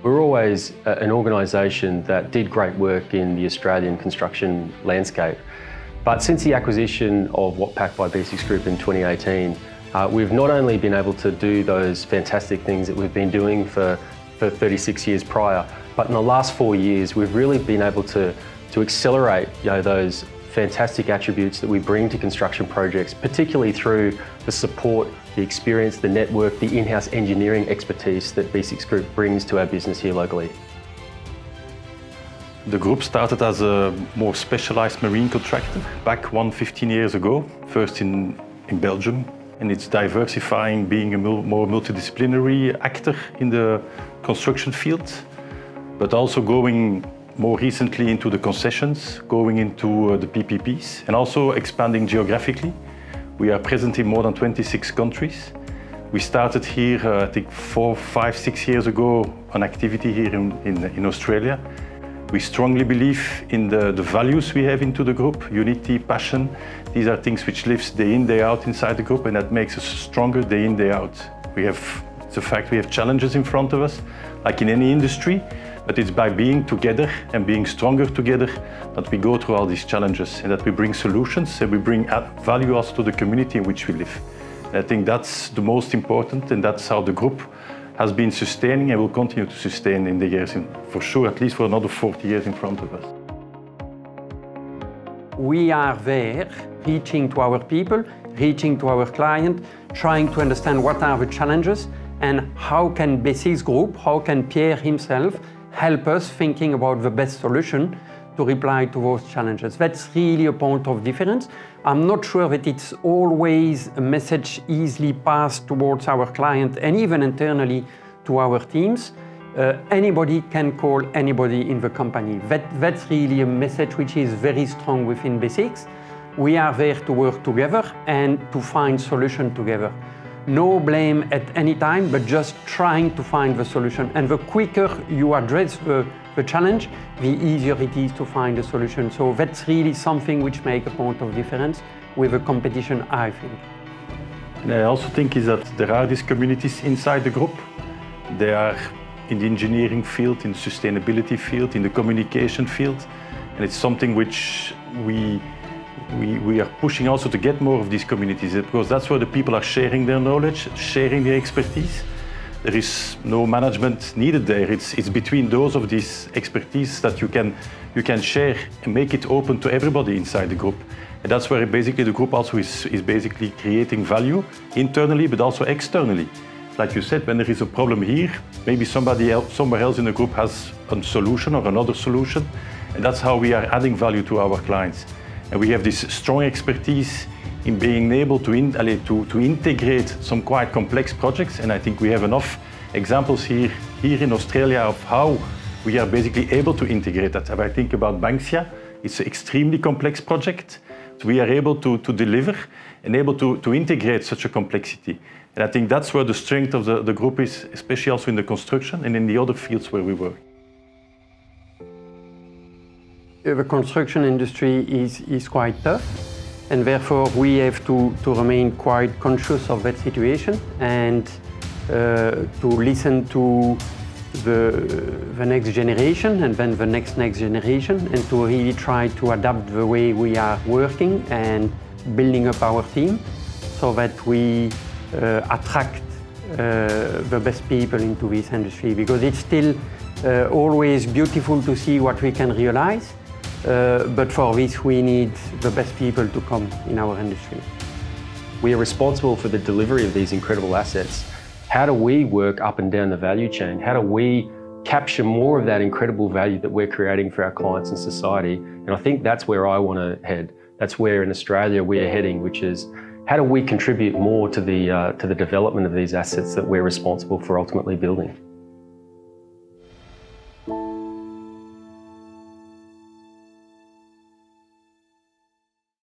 We're always an organisation that did great work in the Australian construction landscape. But since the acquisition of Watpac by B6 Group in 2018, we've not only been able to do those fantastic things that we've been doing for 36 years prior, but in the last 4 years, we've really been able to accelerate those fantastic attributes that we bring to construction projects, particularly through the support, the experience, the network, the in-house engineering expertise that B6 Group brings to our business here locally. The group started as a more specialized marine contractor back 15 years ago, first in Belgium, and it's diversifying, being a more multidisciplinary actor in the construction field, but also going more recently into the concessions, going into the PPPs, and also expanding geographically. We are present in more than 26 countries. We started here, I think 4, 5, 6 years ago, an activity here in Australia. We strongly believe in the values we have into the group, unity, passion. These are things which lives day in, day out inside the group, and that makes us stronger day in, day out. It's a fact we have challenges in front of us, like in any industry, but it's by being together and being stronger together that we go through all these challenges and that we bring solutions and we bring value also to the community in which we live. And I think that's the most important, and that's how the group has been sustaining and will continue to sustain in the years, for sure, at least for another 40 years in front of us. We are there, reaching to our people, reaching to our client, trying to understand what are the challenges and how can B6 Group, how can Pierre himself help us thinking about the best solution to reply to those challenges. That's really a point of difference. I'm not sure that it's always a message easily passed towards our client and even internally to our teams. Anybody can call anybody in the company. That's really a message which is very strong within B6. We are there to work together and to find solution together. No blame at any time, but just trying to find the solution. And the quicker you address the challenge, the easier it is to find a solution. So that's really something which makes a point of difference with the competition, I think. And I also think is that there are these communities inside the group. They are in the engineering field, in the sustainability field, in the communication field. And it's something which we are pushing also to get more of these communities, because that's where the people are sharing their knowledge, sharing their expertise. There is no management needed there. It's between those of these expertise that you can share and make it open to everybody inside the group. And that's where basically the group also is basically creating value internally, but also externally. Like you said, when there is a problem here, maybe somebody else, somewhere else in the group has a solution or another solution. And that's how we are adding value to our clients. And we have this strong expertise in being able to integrate some quite complex projects. And I think we have enough examples here in Australia of how we are basically able to integrate that. If I think about Banksia, it's an extremely complex project. So we are able to deliver and able to integrate such a complexity. And I think that's where the strength of the group is, especially also in the construction and in the other fields where we work. The construction industry is quite tough, and therefore we have to remain quite conscious of that situation and to listen to the next generation and then the next generation, and to really try to adapt the way we are working and building up our team so that we attract the best people into this industry, because it's still always beautiful to see what we can realize. But for this, we need the best people to come in our industry. We are responsible for the delivery of these incredible assets. How do we work up and down the value chain? How do we capture more of that incredible value that we're creating for our clients and society? And I think that's where I want to head. That's where in Australia we are heading, which is how do we contribute more to the development of these assets that we're responsible for ultimately building?